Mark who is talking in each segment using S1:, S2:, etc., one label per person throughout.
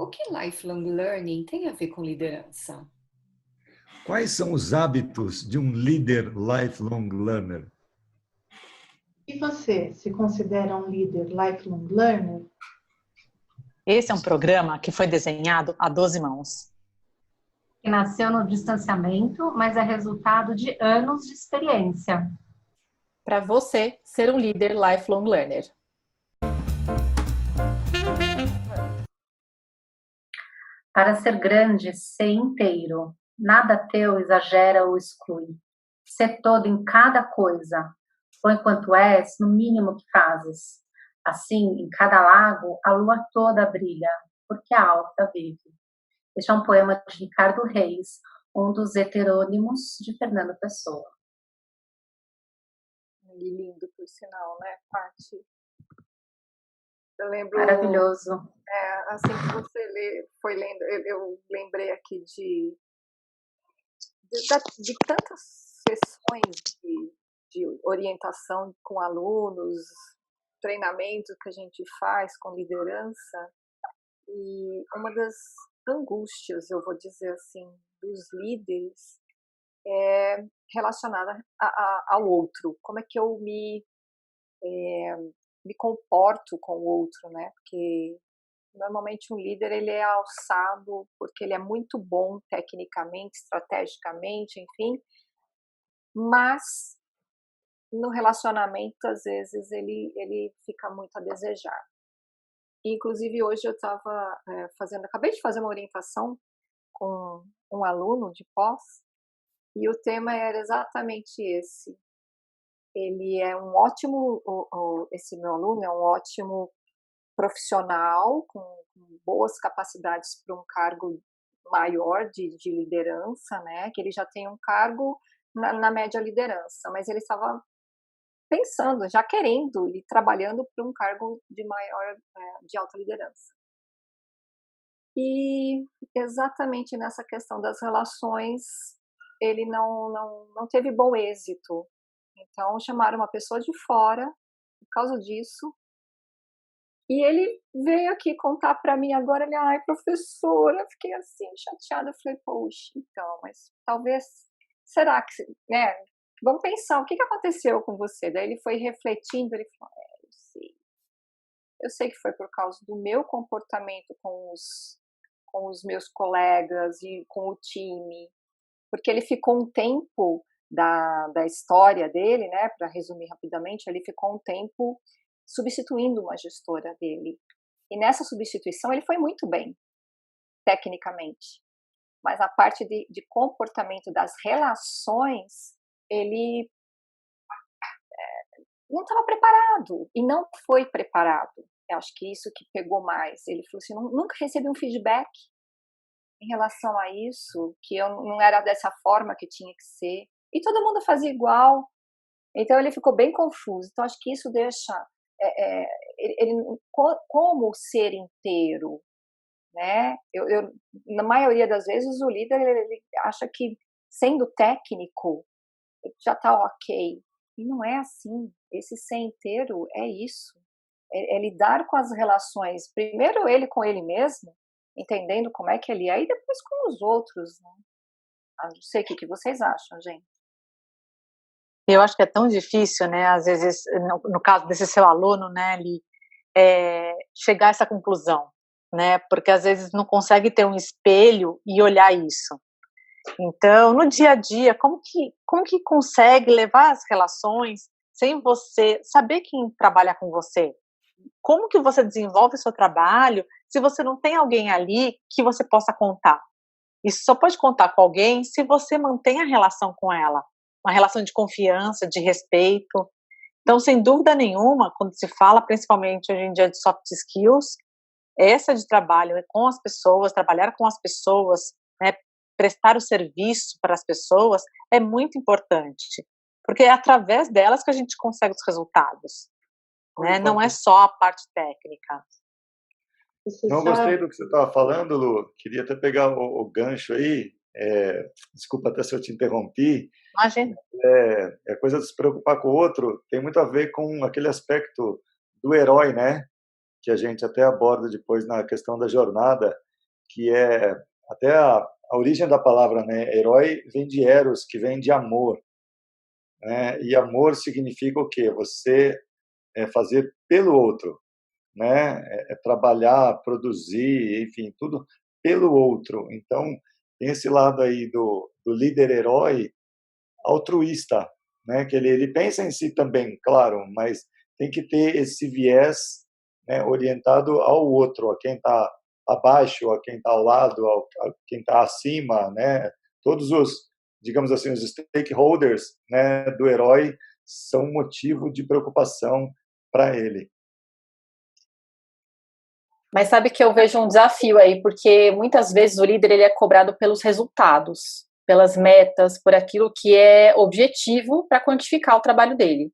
S1: O que lifelong learning tem a ver com liderança?
S2: Quais são os hábitos de um líder lifelong learner?
S3: E você se considera um líder lifelong learner?
S4: Esse é um programa que foi desenhado a 12 mãos.
S5: Que nasceu no distanciamento, mas é resultado de anos de experiência.
S6: Para você ser um líder lifelong learner.
S5: Para ser grande, ser inteiro. Nada teu exagera ou exclui. Ser todo em cada coisa. Põe quanto és no mínimo que fazes. Assim, em cada lago, a lua toda brilha, porque a alta vive. Este é um poema de Ricardo Reis, um dos heterônimos de Fernando Pessoa.
S7: Lindo, por sinal, né, Paty? Eu lembro...
S5: Maravilhoso.
S7: Assim que você foi lendo, eu lembrei aqui de tantas sessões de orientação com alunos, treinamentos que a gente faz com liderança, e uma das angústias, eu vou dizer assim, dos líderes é relacionada ao outro. Como é que eu me comporto com o outro, né? Porque normalmente um líder ele é alçado porque ele é muito bom tecnicamente, estrategicamente, enfim, mas no relacionamento às vezes ele fica muito a desejar. Inclusive hoje eu estava acabei de fazer uma orientação com um aluno de pós e o tema era exatamente esse. Ele é um ótimo, esse meu aluno é um ótimo profissional, com boas capacidades para um cargo maior de liderança, né? Que ele já tem um cargo na média liderança, mas ele estava pensando, já querendo e trabalhando para um cargo de maior, de alta liderança. E exatamente nessa questão das relações, ele não teve bom êxito. Então, chamaram uma pessoa de fora, por causa disso, e ele veio aqui contar para mim agora, ele, ai, professora, eu fiquei assim, chateada, eu falei, poxa, então, mas talvez, será que, né, vamos pensar, o que aconteceu com você? Daí ele foi refletindo, ele falou, eu sei que foi por causa do meu comportamento com os meus colegas e com o time, porque ele ficou um tempo da história dele, né, para resumir rapidamente, ele ficou um tempo substituindo uma gestora dele. E nessa substituição ele foi muito bem, tecnicamente. Mas a parte de comportamento das relações, ele não estava preparado. E não foi preparado. Eu acho que isso que pegou mais. Ele falou assim, nunca recebi um feedback em relação a isso, que eu não era dessa forma que tinha que ser. E todo mundo fazia igual. Então ele ficou bem confuso. Então acho que isso deixa ele como ser inteiro, né? Na maioria das vezes o líder ele acha que sendo técnico já está ok, e não é assim. Esse ser inteiro é isso, é lidar com as relações, primeiro ele com ele mesmo, entendendo como é que ele é, e depois com os outros, né? Não sei o que vocês acham, gente.
S4: Eu acho que é tão difícil, né, às vezes, no caso desse seu aluno, né, chegar a essa conclusão, né, porque às vezes não consegue ter um espelho e olhar isso. Então, no dia a dia, como que consegue levar as relações sem você saber quem trabalha com você? Como que você desenvolve o seu trabalho se você não tem alguém ali que você possa contar? E só pode contar com alguém se você mantém a relação com ela. Uma relação de confiança, de respeito. Então, sem dúvida nenhuma, quando se fala, principalmente hoje em dia, de soft skills, essa de trabalho com as pessoas, trabalhar com as pessoas, né, prestar o serviço para as pessoas, é muito importante. Porque é através delas que a gente consegue os resultados. Né? Não é só a parte técnica.
S2: Não gostei do que você estava falando, Lu. Queria até pegar o gancho aí. Desculpa até se eu te interrompi.
S4: Imagina.
S2: A coisa de se preocupar com o outro tem muito a ver com aquele aspecto do herói, né? Que a gente até aborda depois na questão da jornada. que é até a origem da palavra, né? Herói vem de eros, que vem de amor, né? E amor significa o quê? Você fazer pelo outro, né? Trabalhar, produzir, enfim, tudo pelo outro. Então, tem esse lado aí do líder herói altruísta, né? Que ele pensa em si também, claro, mas tem que ter esse viés, né, orientado ao outro, a quem está abaixo, a quem está ao lado, a quem está acima, né? Todos os, digamos assim, os stakeholders, né, do herói são motivo de preocupação para ele.
S6: Mas sabe que eu vejo um desafio aí, porque muitas vezes o líder ele é cobrado pelos resultados, pelas metas, por aquilo que é objetivo para quantificar o trabalho dele.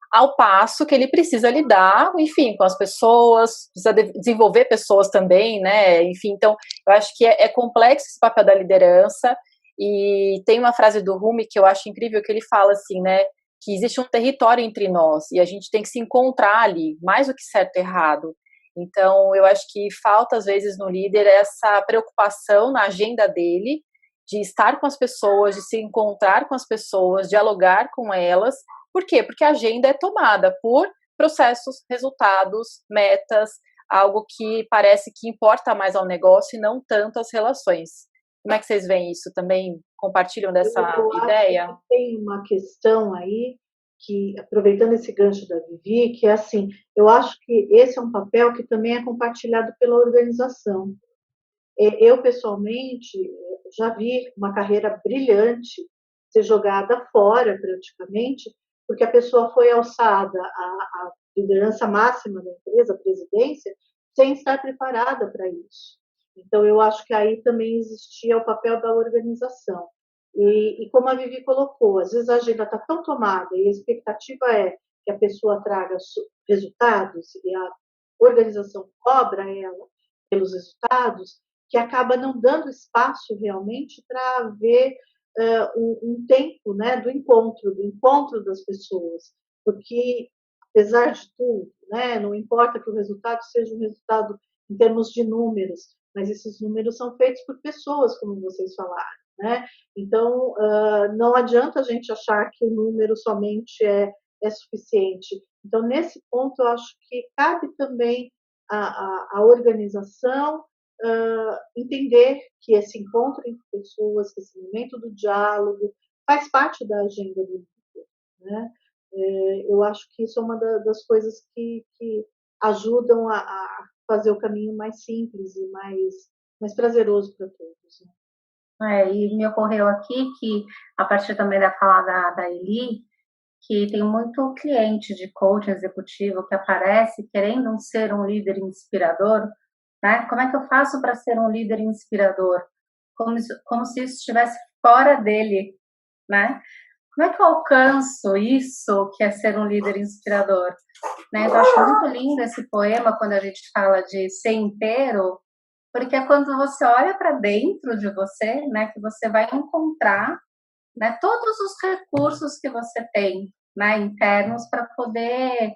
S6: Ao passo que ele precisa lidar, enfim, com as pessoas, precisa desenvolver pessoas também, né? Enfim, então, eu acho que é complexo esse papel da liderança, e tem uma frase do Rumi que eu acho incrível, que ele fala assim, né? Que existe um território entre nós, e a gente tem que se encontrar ali, mais do que certo e errado. Então, eu acho que falta, às vezes, no líder essa preocupação na agenda dele, de estar com as pessoas, de se encontrar com as pessoas, dialogar com elas. Por quê? Porque a agenda é tomada por processos, resultados, metas, algo que parece que importa mais ao negócio e não tanto às relações. Como é que vocês veem isso? Também compartilham dessa ideia?
S3: Acho que tem uma questão aí, que, aproveitando esse gancho da Vivi, que é assim, eu acho que esse é um papel que também é compartilhado pela organização. Eu, pessoalmente, já vi uma carreira brilhante ser jogada fora, praticamente, porque a pessoa foi alçada à liderança máxima da empresa, a presidência, sem estar preparada para isso. Então, eu acho que aí também existia o papel da organização. E como a Vivi colocou, às vezes a agenda está tão tomada e a expectativa é que a pessoa traga resultados e a organização cobra ela pelos resultados, que acaba não dando espaço realmente para ver um tempo, né, do encontro das pessoas, porque apesar de tudo, né, não importa que o resultado seja um resultado em termos de números, mas esses números são feitos por pessoas, como vocês falaram, né? Então, não adianta a gente achar que o número somente é suficiente. Então, nesse ponto, eu acho que cabe também a organização entender que esse encontro entre pessoas, que esse momento do diálogo faz parte da agenda do líder, né? Eu acho que isso é uma das coisas que ajudam a fazer o caminho mais simples e mais prazeroso para todos, né?
S5: E me ocorreu aqui que, a partir também da fala da Eli, que tem muito cliente de coaching executivo que aparece querendo ser um líder inspirador, né? Como é que eu faço para ser um líder inspirador? Como se isso estivesse fora dele, né? Como é que eu alcanço isso que é ser um líder inspirador? Né? Então, eu acho muito lindo esse poema quando a gente fala de ser inteiro, porque é quando você olha para dentro de você, né, que você vai encontrar, né, todos os recursos que você tem, né, internos para poder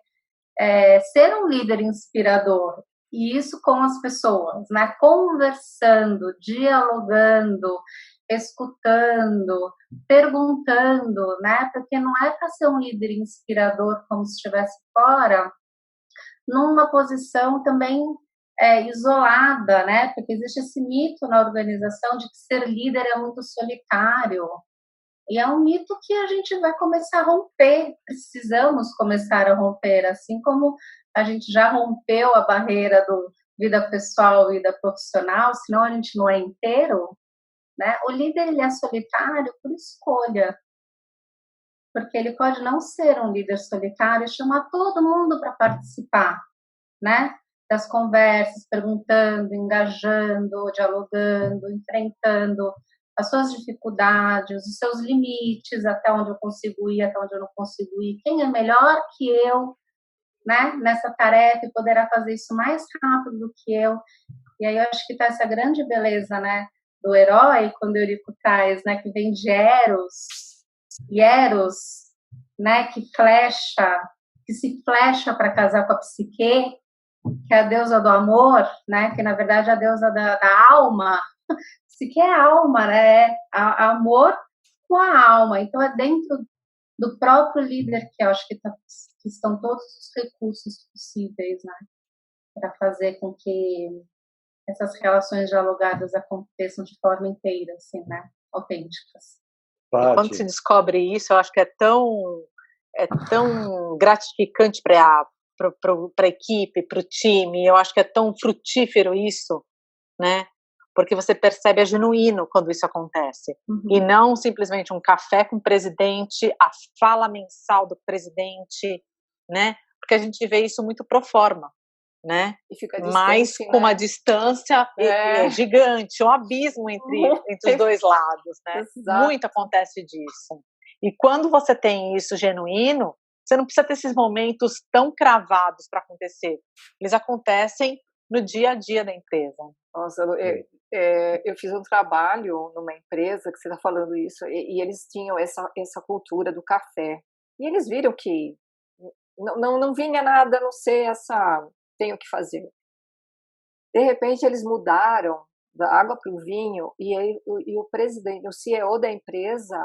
S5: ser um líder inspirador. E isso com as pessoas, né, conversando, dialogando, escutando, perguntando, né, porque não é para ser um líder inspirador como se estivesse fora, numa posição também isolada, né? Porque existe esse mito na organização de que ser líder é muito solitário. E é um mito que a gente vai começar a romper, precisamos começar a romper, assim como a gente já rompeu a barreira do vida pessoal, vida profissional, senão a gente não é inteiro, né? O líder, ele é solitário por escolha, porque ele pode não ser um líder solitário e chamar todo mundo para participar, né? Das conversas, perguntando, engajando, dialogando, enfrentando as suas dificuldades, os seus limites, até onde eu consigo ir, até onde eu não consigo ir, quem é melhor que eu, né, nessa tarefa e poderá fazer isso mais rápido do que eu. E aí eu acho que tá essa grande beleza, né, do herói, quando o Eurico traz, né, que vem de Eros, e Eros, né, que se flecha para casar com a Psique, que é a deusa do amor, né? Que na verdade é a deusa da alma. Se que é alma, né? Amor com a alma. Então é dentro do próprio líder que eu acho que estão todos os recursos possíveis, né? Para fazer com que essas relações dialogadas aconteçam de forma inteira, assim, né? Autênticas.
S4: E quando se descobre isso, eu acho que é tão gratificante para a equipe, para o time. Eu acho que é tão frutífero isso, né? Porque você percebe, é genuíno quando isso acontece. E não simplesmente um café com o presidente, a fala mensal do presidente, né? Porque a gente vê isso muito pro forma, né?
S7: E fica
S4: mas com uma distância gigante, um abismo entre os dois lados, né?
S7: Exato.
S4: Muito acontece disso. E quando você tem isso genuíno, você não precisa ter esses momentos tão cravados para acontecer. Eles acontecem no dia a dia da empresa.
S7: Nossa, eu fiz um trabalho numa empresa que você está falando isso, e eles tinham essa cultura do café. E eles viram que não vinha nada a não ser essa, tenho que fazer. De repente, eles mudaram da água para o vinho, e o presidente, o CEO da empresa,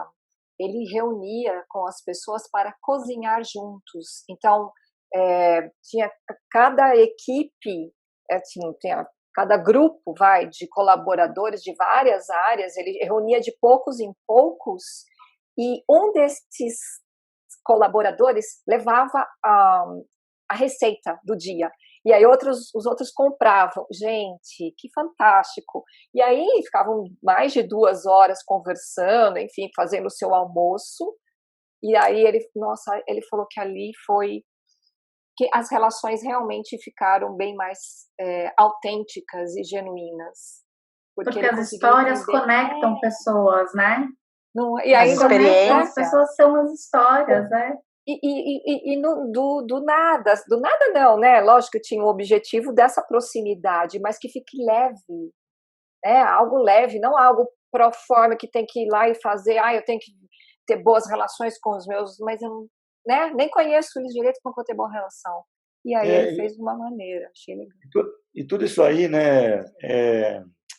S7: ele reunia com as pessoas para cozinhar juntos. Então, tinha cada equipe, tinha cada grupo de colaboradores de várias áreas, ele reunia de poucos em poucos, e um desses colaboradores levava a receita do dia. E aí os outros compravam. Gente, que fantástico. E aí ficavam mais de 2 horas conversando, enfim, fazendo o seu almoço. E aí ele falou que ali foi que as relações realmente ficaram bem mais autênticas e genuínas.
S5: Porque as histórias conectam pessoas, né?
S7: E aí,
S4: as experiências.
S5: As pessoas são as histórias, né?
S7: Do nada não, né? Lógico que tinha o objetivo dessa proximidade, mas que fique leve, né? Algo leve, não algo pro forma que tem que ir lá e fazer, eu tenho que ter boas relações com os meus, mas eu nem conheço eles direito para ter boa relação. E aí ele fez de uma maneira, achei legal.
S2: E tudo isso aí, né,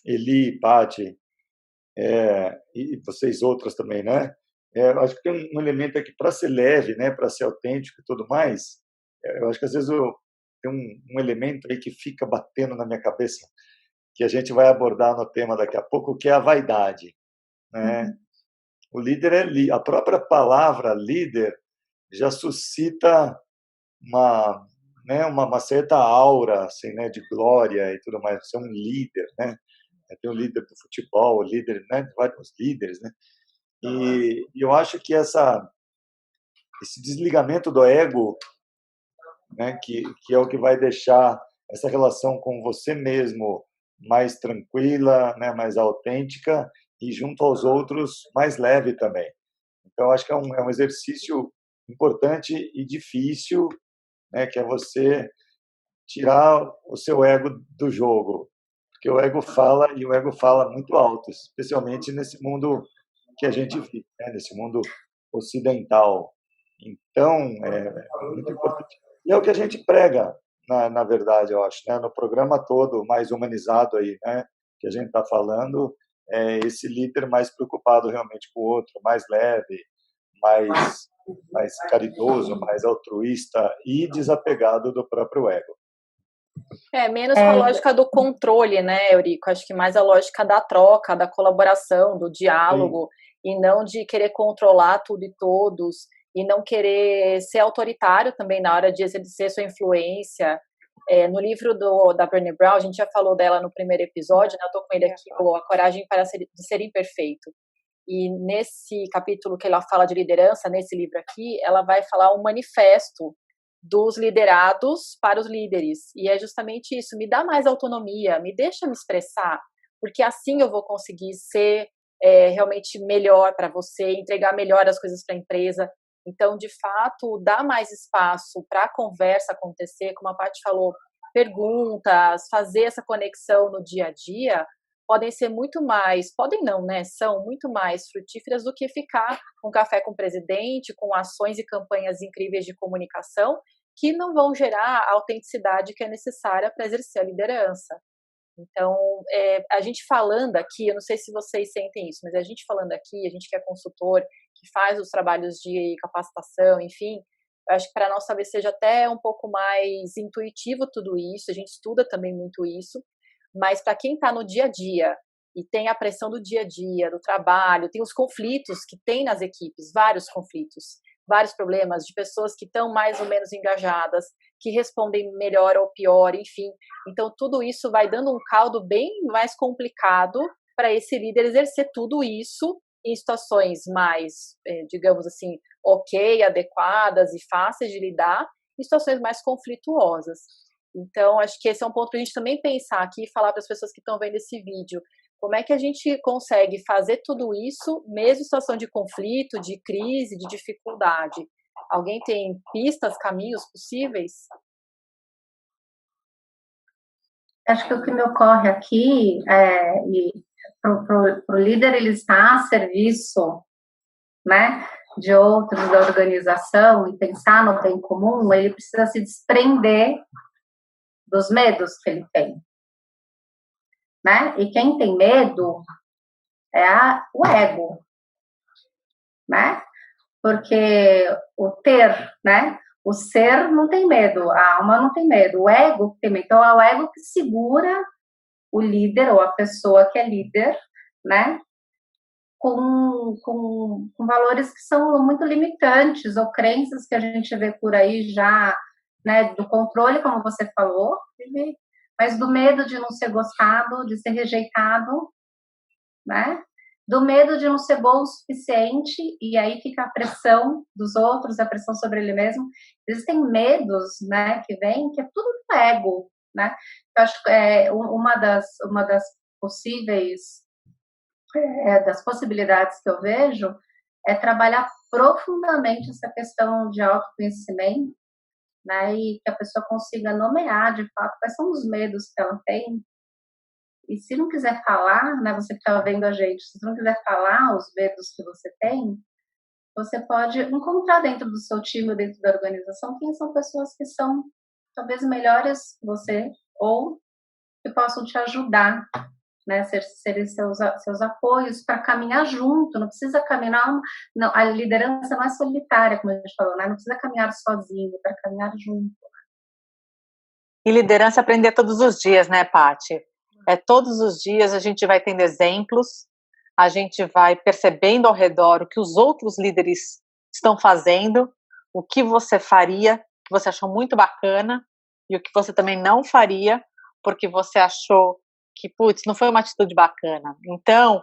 S2: Eli, Paty, e vocês outras também, né? Eu acho que tem um elemento aqui para ser leve, né, para ser autêntico e tudo mais. Eu acho que às vezes tem um elemento aí que fica batendo na minha cabeça, que a gente vai abordar no tema daqui a pouco, que é a vaidade, né? O líder a própria palavra líder já suscita uma certa aura assim, né, de glória e tudo mais. Você é um líder, né? Tem o líder do futebol, o líder, né, vários líderes, né? E eu acho que esse desligamento do ego, né, que é o que vai deixar essa relação com você mesmo mais tranquila, né, mais autêntica e junto aos outros mais leve também. Então acho que é um exercício importante e difícil, né, que é você tirar o seu ego do jogo, porque o ego fala e o ego fala muito alto, especialmente nesse mundo que a gente vive, né, nesse mundo ocidental. Então é muito importante. E é o que a gente prega, na verdade, eu acho, né, no programa todo mais humanizado aí, né, que a gente está falando, é esse líder mais preocupado realmente com o outro, mais leve, mais caridoso, mais altruísta e desapegado do próprio ego.
S6: Menos com a lógica do controle, né, Eurico? Acho que mais a lógica da troca, da colaboração, do diálogo, e não de querer controlar tudo e todos, e não querer ser autoritário também na hora de exercer sua influência. No livro da Brené Brown, a gente já falou dela no primeiro episódio, né? Eu estou com ele aqui, A Coragem de Ser Imperfeito. E nesse capítulo que ela fala de liderança, nesse livro aqui, ela vai falar um manifesto dos liderados para os líderes. E é justamente isso, me dá mais autonomia, me deixa me expressar, porque assim eu vou conseguir ser realmente melhor para você, entregar melhor as coisas para a empresa. Então, de fato, dá mais espaço para a conversa acontecer, como a Paty falou, perguntas, fazer essa conexão no dia a dia, podem ser muito mais, podem não, né? São muito mais frutíferas do que ficar com café com o presidente, com ações e campanhas incríveis de comunicação, que não vão gerar a autenticidade que é necessária para exercer a liderança. Então, a gente falando aqui, eu não sei se vocês sentem isso, mas a gente falando aqui, a gente que é consultor, que faz os trabalhos de capacitação, enfim, eu acho que para nós talvez seja até um pouco mais intuitivo tudo isso, a gente estuda também muito isso, mas para quem está no dia a dia e tem a pressão do dia a dia, do trabalho, tem os conflitos que tem nas equipes, vários conflitos, vários problemas de pessoas que estão mais ou menos engajadas, que respondem melhor ou pior, enfim. Então, tudo isso vai dando um caldo bem mais complicado para esse líder exercer tudo isso em situações mais, digamos assim, ok, adequadas e fáceis de lidar, em situações mais conflituosas. Então, acho que esse é um ponto para a gente também pensar aqui e falar para as pessoas que estão vendo esse vídeo. Como é que a gente consegue fazer tudo isso, mesmo em situação de conflito, de crise, de dificuldade? Alguém tem pistas, caminhos possíveis?
S5: Acho que o que me ocorre aqui para o líder ele está a serviço, né, de outros da organização e pensar no bem comum, ele precisa se desprender dos medos que ele tem, né? E quem tem medo é o ego, né? Porque o ter, né? O ser não tem medo, a alma não tem medo, o ego tem medo. Então é o ego que segura o líder ou a pessoa que é líder, né? Com valores que são muito limitantes ou crenças que a gente vê por aí já, né? Do controle, como você falou, mas do medo de não ser gostado, de ser rejeitado, né? Do medo de não ser bom o suficiente, e aí fica a pressão dos outros, a pressão sobre ele mesmo. Existem medos, né, que vem, que é tudo do ego, né? Eu acho que uma das possíveis, das possibilidades que eu vejo, é trabalhar profundamente essa questão de autoconhecimento, né, e que a pessoa consiga nomear, de fato, quais são os medos que ela tem. E se não quiser falar, né, você que estava vendo a gente, se não quiser falar os medos que você tem, você pode encontrar dentro do seu time, dentro da organização, quem são pessoas que são talvez melhores que você ou que possam te ajudar, né, serem seus apoios para caminhar junto. Não precisa caminhar, não, a liderança não é solitária, como a gente falou, né, não precisa caminhar sozinho, para caminhar junto.
S4: E liderança aprender todos os dias, né, Paty? Todos os dias a gente vai tendo exemplos, a gente vai percebendo ao redor o que os outros líderes estão fazendo, o que você faria, que você achou muito bacana, e o que você também não faria, porque você achou que, putz, não foi uma atitude bacana. Então,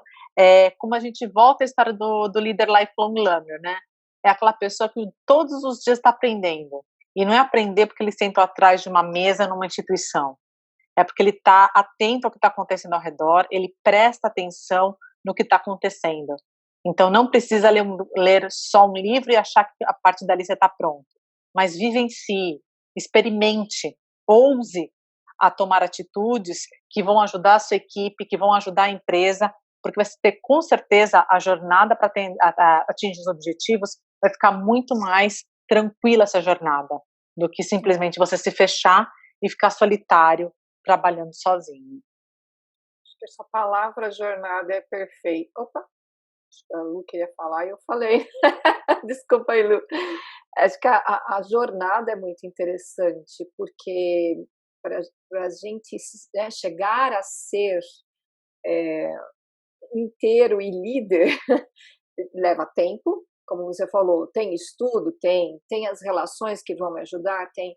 S4: como a gente volta à história do líder lifelong learner, né? É aquela pessoa que todos os dias está aprendendo. E não é aprender porque ele sentou atrás de uma mesa numa instituição. É porque ele está atento ao que está acontecendo ao redor, ele presta atenção no que está acontecendo. Então, não precisa ler só um livro e achar que a partir dali você está pronto. Mas vivencie, experimente, ouse a tomar atitudes que vão ajudar a sua equipe, que vão ajudar a empresa, porque vai ter, com certeza, a jornada para atingir os objetivos vai ficar muito mais tranquila essa jornada, do que simplesmente você se fechar e ficar solitário, trabalhando sozinho.
S7: Acho que essa palavra jornada é perfeita. Opa, acho que a Lu queria falar e eu falei. Desculpa aí, Lu. Acho que a jornada é muito interessante, porque para a gente, né, chegar a ser inteiro e líder leva tempo, como você falou, tem estudo, tem as relações que vão me ajudar, tem.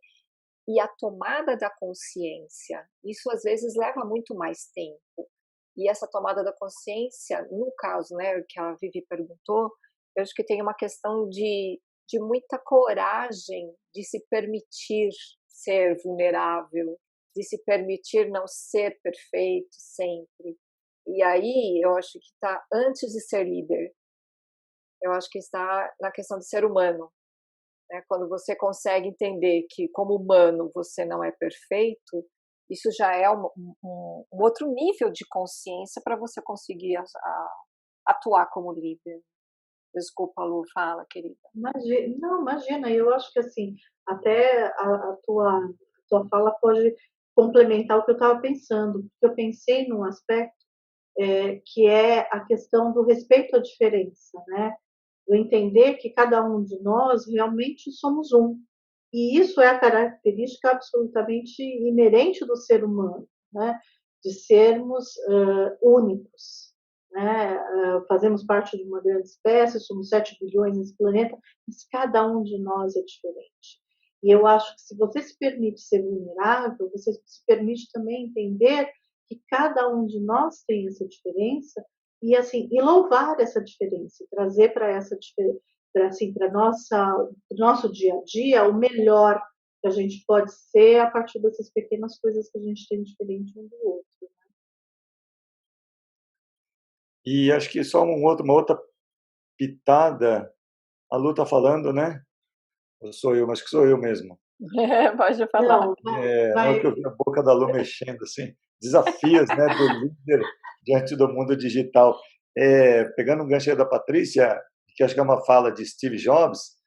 S7: E a tomada da consciência, isso às vezes leva muito mais tempo. E essa tomada da consciência, no caso, né, que a Vivi perguntou, eu acho que tem uma questão de muita coragem de se permitir ser vulnerável, de se permitir não ser perfeito sempre. E aí eu acho que está antes de ser líder. Eu acho que está na questão de ser humano. Quando você consegue entender que, como humano, você não é perfeito, isso já é um outro nível de consciência para você conseguir atuar como líder. Desculpa, Lu, fala, querida.
S3: Imagina, eu acho que assim, até a tua fala pode complementar o que eu estava pensando, porque eu pensei num aspecto que é a questão do respeito à diferença, né? O entender que cada um de nós realmente somos um. E isso é a característica absolutamente inerente do ser humano, né? De sermos únicos. Né? Fazemos parte de uma grande espécie, somos 7 bilhões nesse planeta, mas cada um de nós é diferente. E eu acho que se você se permite ser vulnerável, você se permite também entender que cada um de nós tem essa diferença e assim, e louvar essa diferença, trazer para essa diferença, para assim, para nosso dia a dia o melhor que a gente pode ser a partir dessas pequenas coisas que a gente tem diferente um do outro.
S2: E acho que só uma outra pitada. A Lu está falando, né? Ou sou eu? Mas que sou eu mesmo.
S6: Pode falar.
S3: Não,
S2: Não, que eu vi a boca da Lu mexendo, assim. Desafios, né, do líder diante do mundo digital. Pegando um gancho aí da Patrícia, que acho que é uma fala de Steve Jobs,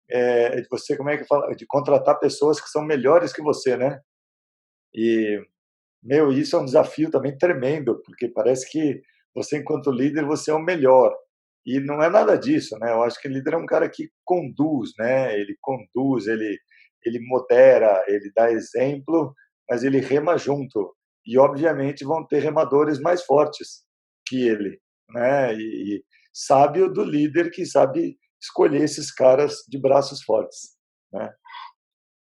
S2: de você, como é que fala? De contratar pessoas que são melhores que você, né? E, isso é um desafio também tremendo, porque parece que você, enquanto líder, você é o melhor. E não é nada disso, né? Eu acho que o líder é um cara que conduz, né? Ele conduz, ele modera, ele dá exemplo, mas ele rema junto. E, obviamente, vão ter remadores mais fortes que ele, né? E sábio do líder que sabe escolher esses caras de braços fortes, né?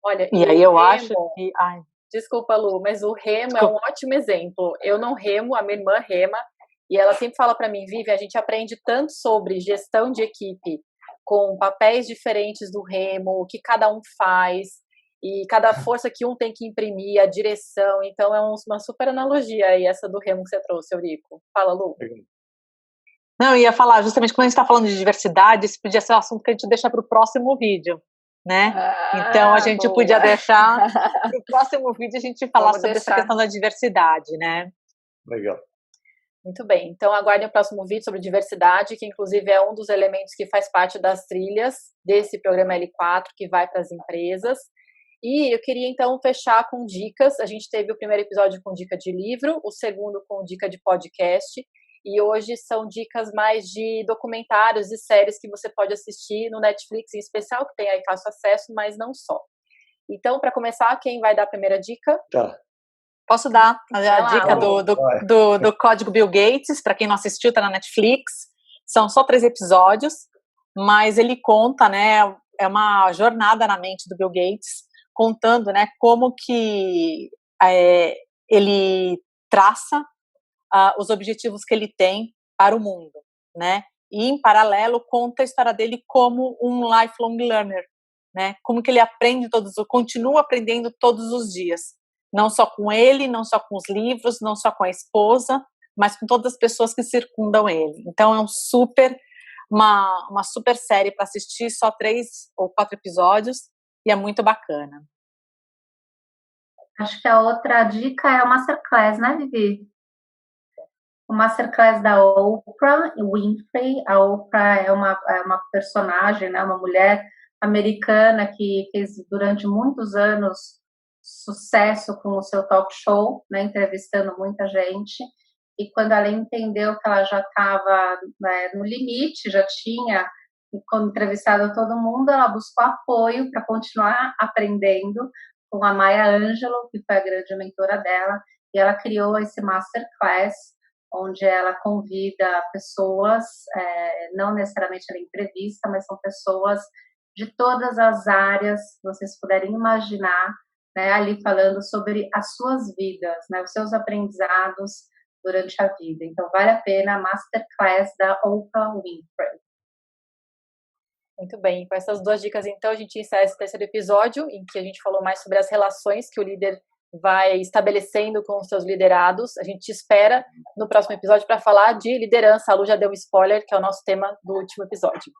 S6: Olha,
S4: E aí eu acho que... Ai,
S6: desculpa, Lu, mas o remo é um ótimo exemplo. Eu não remo, a minha irmã rema, e ela sempre fala para mim, Vivi, a gente aprende tanto sobre gestão de equipe, com papéis diferentes do remo, o que cada um faz, e cada força que um tem que imprimir, a direção. Então é uma super analogia aí essa do remo que você trouxe, Eurico. Fala, Lu.
S4: Não, eu ia falar, justamente quando a gente está falando de diversidade, esse podia ser o assunto que a gente deixa para o próximo vídeo, né? Então a gente podia deixar para o próximo vídeo a gente falar sobre essa questão da diversidade, né?
S2: Legal.
S6: Muito bem, então aguardem o próximo vídeo sobre diversidade, que inclusive é um dos elementos que faz parte das trilhas desse programa L4, que vai para as empresas. E eu queria então fechar com dicas. A gente teve o primeiro episódio com dica de livro, o segundo com dica de podcast, e hoje são dicas mais de documentários e séries que você pode assistir no Netflix em especial, que tem aí fácil acesso, mas não só. Então, para começar, quem vai dar a primeira dica?
S2: Tá.
S4: Posso dar a dica do Código Bill Gates, para quem não assistiu, está na Netflix. São só 3 episódios, mas ele conta, né, é uma jornada na mente do Bill Gates, contando, né, como que ele traça os objetivos que ele tem para o mundo, né? E, em paralelo, conta a história dele como um lifelong learner, né? Como que ele continua aprendendo todos os dias. Não só com ele, não só com os livros, não só com a esposa, mas com todas as pessoas que circundam ele. Então, é uma super série para assistir, só 3 ou 4 episódios, e é muito bacana.
S5: Acho que a outra dica é o Masterclass, né, Vivi? O Masterclass da Oprah Winfrey. A Oprah é uma personagem, né, uma mulher americana que fez durante muitos anos sucesso com o seu talk show, né, entrevistando muita gente. E quando ela entendeu que ela já estava, né, no limite, já tinha entrevistado todo mundo, ela buscou apoio para continuar aprendendo com a Maya Angelou, que foi a grande mentora dela, e ela criou esse Masterclass, onde ela convida pessoas, não necessariamente ela entrevista, mas são pessoas de todas as áreas que vocês puderem imaginar, né, ali falando sobre as suas vidas, né, os seus aprendizados durante a vida. Então, vale a pena a Masterclass da Oprah Winfrey.
S6: Muito bem, com essas 2 dicas, então, a gente encerra esse terceiro episódio, em que a gente falou mais sobre as relações que o líder vai estabelecendo com os seus liderados. A gente te espera no próximo episódio para falar de liderança. A Lu já deu um spoiler, que é o nosso tema do último episódio.